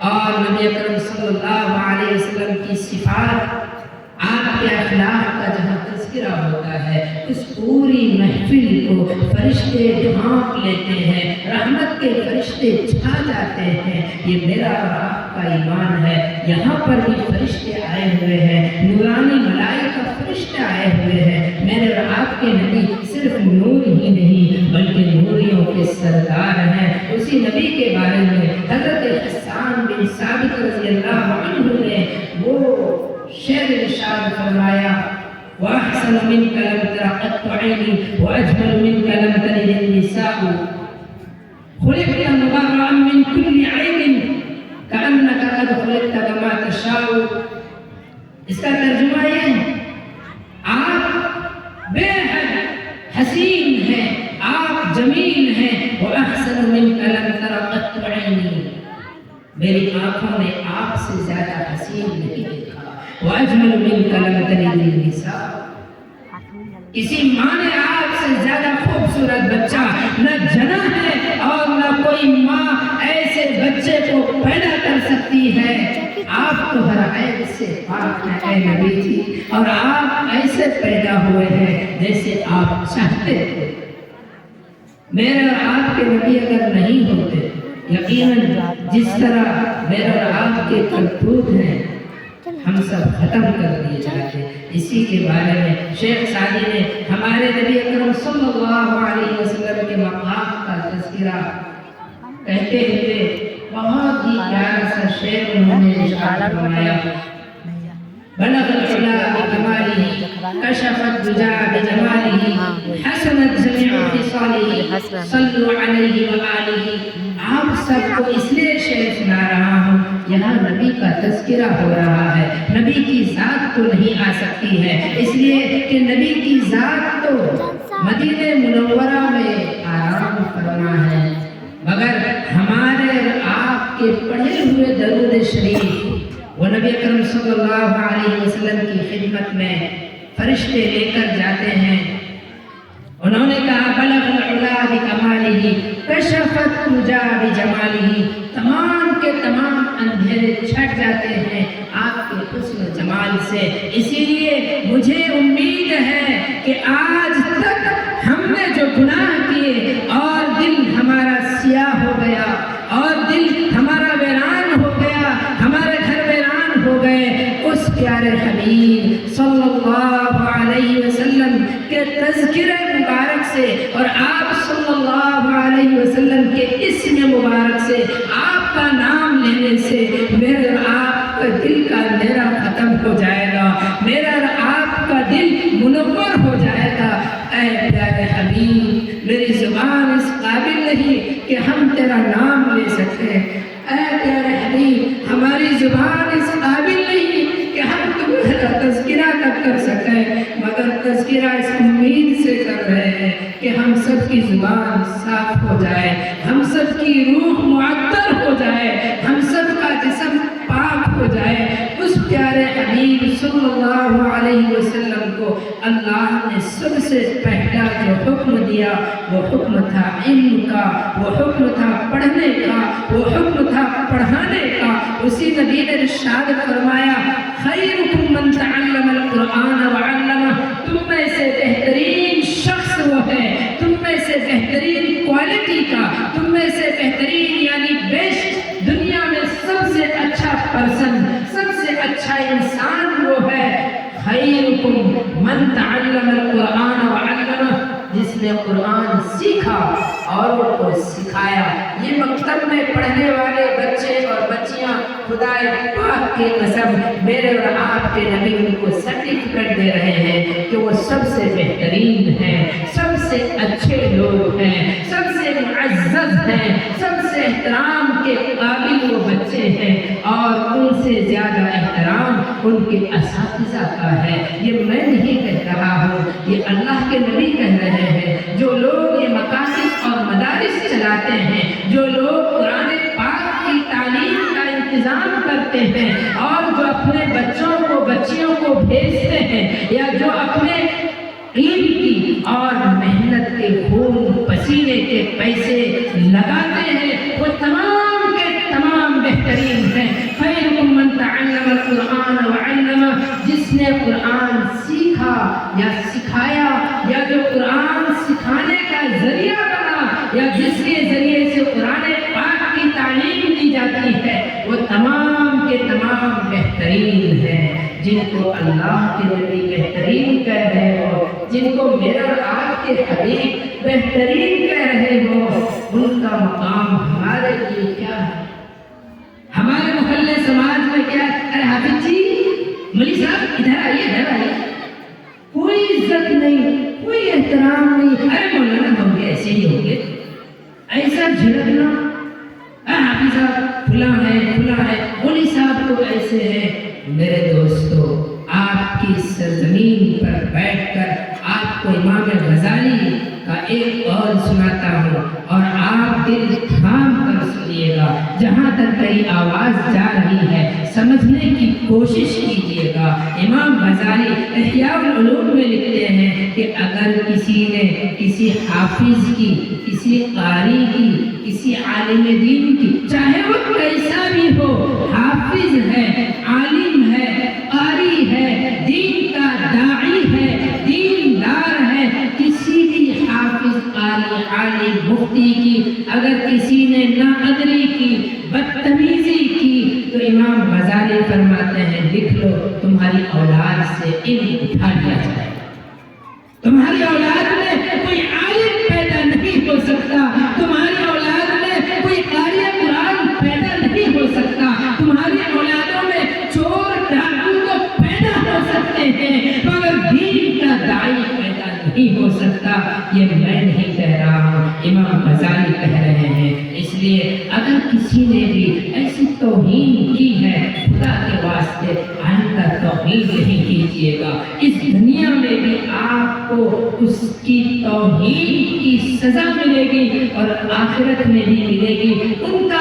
اور نبی اکرم صلی اللہ علیہ وسلم کی صفات، آپ کے اخلاق کا جہاں تذکرہ ہوتا ہے اس پوری محفل کو فرشتے ڈھانپ لیتے ہیں، رحمت کے فرشتے چھا جاتے ہیں۔ یہ میرا اور آپ کا ایمان ہے۔ یہاں پر بھی فرشتے آئے ہوئے ہیں، نورانی ملائکہ فرشتے آئے ہوئے ہیں۔ میرے اور آپ کے نبی صرف نور ہی نہیں بلکہ نوریوں کے سردار ہیں۔ اسی نبی کے بارے میں حضرت حسان بن ثابت رضی اللہ عنہ نے وہ شعر ارشاد فرمایا، وَأَحْسَنُ مِنْكَ لَمْ تَرَ قَطُّ عَيْنِي وَأَجْمَلُ مِنْكَ لَمْ تَلِدِ النِّسَاءُ خُلِقْتَ مُبَرَّأً مِنْ كُلِّ عَيْبٍ كَأَنَّكَ قَدْ خُلِقْتَ كَمَا تَشَاءُ۔ اس کا ترجمہ یہ ہے، آپ بے حد حسین ہیں، آپ جمیل ہیں۔ وَأَحْسَنُ مِنْكَ لَمْ تَرَ قَطُّ عَيْنِي، میری آنکھوں نے آپ سے زیادہ حسین نہیں دیکھا۔ وَأَجْمَلُ مِنْكَ لَمْ تَلِدِ النِّسَاءُ، کسی ماں نے آپ سے زیادہ خوبصورت بچہ نہ جنا ہے اور نہ کوئی ماں ایسے بچے کو پیدا کر سکتی ہے۔ آپ تو ہر عیب سے پاک ہیں اے نبی جی، اور آپ ایسے پیدا ہوئے ہیں جیسے آپ چاہتے تھے۔ میرے اور آپ کے نبی اگر نہیں ہوتے، یقیناً جس طرح میرے اور آپ کے کرتوت ہیں ہم سب ختم کر دیے جاتے۔ اسی کے بارے میں شیخ سعدی نے ہمارے نبی اکرم صلی اللہ علیہ وسلم کے مقام کا تذکرہ کہتے ہوئے بہت ہی پیارا سا شعر انہوں نے ارشاد فرمایا، بلغ العلا بکمالہ کشف الدجا بجمالہ حسنت جمیع خصالہ صلوا علیہ وآلہ۔ آپ سب کو اس لیے شعر سنا رہا ہوں، یہاں نبی کا تذکرہ ہو رہا ہے، نبی کی ذات تو نہیں آ سکتی ہے، اس لیے کہ نبی کی ذات تو مدینہ منورہ میں آرام فرما ہے، مگر ہمارے آپ کے پڑھے ہوئے درود شریف وہ نبی اکرم صلی اللہ علیہ وسلم کی خدمت میں فرشتے لے کر جاتے ہیں۔ انہوں نے کہا بلغ العلا بکمالہ کشف الدجا بجمالہ، تمام کے تمام اندھیرے چھٹ جاتے ہیں آپ کے حسن و جمال سے۔ اسی لیے مجھے امید ہے کہ آج تک ہم نے جو گناہ کیے اور دل ہمارا سیاہ ہو گیا اور دل ہمارا ویران ہو گیا، ہمارے گھر ویران ہو گئے، اس پیارے حبیب صلی اللہ علیہ وسلم کے تذکرہ مبارک سے اور آپ صلی اللہ علیہ وسلم کے اسم مبارک سے، آپ کا نام لینے سے میرے اور آپ کا دل کا اندھیرا ختم ہو جائے گا، میرا اور آپ کا دل منور ہو جائے گا۔ اے پیارے حبیب، میری زبان اس قابل نہیں کہ ہم تیرا نام لے سکیں۔ اے پیارے حبیب، ہماری زبان اس قابل نہیں کہ ہم تمہارا تذکرہ تک کر سکیں، مگر تذکرہ اس امید سے کر رہے ہیں کہ ہم سب کی زبان صاف ہو جائے، ہم سب کی روح معطر ہو جائے، ہم سب کا جسم پاک ہو جائے۔ اس پیارے حبیب صلی اللہ علیہ وسلم کو اللہ نے سب سے پہلا جو حکم دیا وہ حکم تھا علم کا، وہ حکم تھا پڑھنے کا، وہ حکم تھا پڑھانے کا۔ اسی نبی نے ارشاد فرمایا، خیرکم من تعلم القرآن وعلمہ، تم میں سے بہترین شخص وہ ہے، تم میں سے بہترین کوالٹی کا، تم میں سے بہترین یعنی بیسٹ، دنیا میں سب سے اچھا پرسن، سب سے اچھا انسان وہ ہے خیرکم من تعلم القرآن وعلمہ، جس نے قرآن سیکھا اور وہ کو سکھایا۔ یہ مکتب میں پڑھنے والے بچے اور بچیاں خدا پاک کی قسم میرے اور آپ کے نبی ان کو سرٹیفکیٹ دے رہے ہیں کہ وہ سب سے بہترین ہیں، سب سے اچھے لوگ ہیں، سب سے معزز ہیں، سب سے احترام کے قابل وہ بچے ہیں، اور ان سے زیادہ احترام ان کے اساتذہ کا ہے۔ یہ میں نہیں کہہ رہا ہوں، یہ اللہ کے نبی کہہ رہے ہیں۔ جو لوگ یہ مکاتب اور مدارس چلاتے ہیں، جو لوگ قرآن پاک کی تعلیم کا انتظام کرتے ہیں اور جو اپنے بچوں کو بچیوں کو بھیجتے ہیں، یا جو اپنے علم کی اور محنت کے خون پسینے کے پیسے لگاتے ہیں، وہ تمام کے تمام بہترین ہیں۔ جس کے ذریعے سے قرآن پاک کی تعلیم دی جاتی ہے وہ تمام کے تمام بہترین ہیں۔ جن کو اللہ کے نبی بہترین کہہ رہے ہو، جن کو میرا آپ کے حبیب بہترین کہہ رہے ہو، ان کا مقام ہمارے لیے کیا ہے؟ ہمارے محلے سماج میں کیا ہے؟ ارے حافظ جی، ملی صاحب ادھر آئیے، کوئی عزت نہیں، کوئی احترام نہیں۔ ارے مولانا ہم بھی ایسے ہی ہوں گے، ایسا جھڑکنا، حافظ صاحب فلاں ہے، ملی صاحب تو ایسے ہیں۔ میرے دوستو، آپ کی سرزمین پر بیٹھ کر آپ کو امام غزالی کا ایک قول سناتا ہوں اور آپ دل تھام کر سنیے گا۔ جہاں تک میری آواز جا رہی ہے سمجھنے کی کوشش کیجیے گا۔ امام غزالی احیاء العلوم میں لکھتے ہیں کہ اگر کسی نے کسی حافظ کی، کسی قاری کی، کسی عالم دین کی، چاہے وہ کیسا بھی ہو، حافظ ہے، عالم ہے، قاری ہے، دین کا داعی ہے، دیندار ہے، کسی بھی حافظ، قاری، عالم، مفتی کی اگر کسی نے ناقدری کی، بدتمیزی کی، تو امام غزالی فرماتے ہیں لکھ لو تمہاری اولاد سے علم اٹھا لیا جائے۔ تمہاری اولاد میں کوئی عالم پیدا نہیں ہو سکتا، تمہاری اولاد میں کوئی قاری قرآن پیدا نہیں ہو سکتا، تمہاری اولادوں میں چور ڈاکو تو پیدا ہو سکتے ہیں مگر دین کا داعی پیدا نہیں ہو سکتا۔ یہ میں نہیں کہہ رہا ہوں، امام غزالی کہہ رہے ہیں۔ اس لیے اگر کسی نے بھی ایسی توہین کی ہے، خدا کے واسطے آئندہ توہین نہیں کیجیے گا۔ اس دنیا میں بھی آپ کو اس کی توہین کی سزا ملے گی اور آخرت میں بھی ملے گی۔ ان کا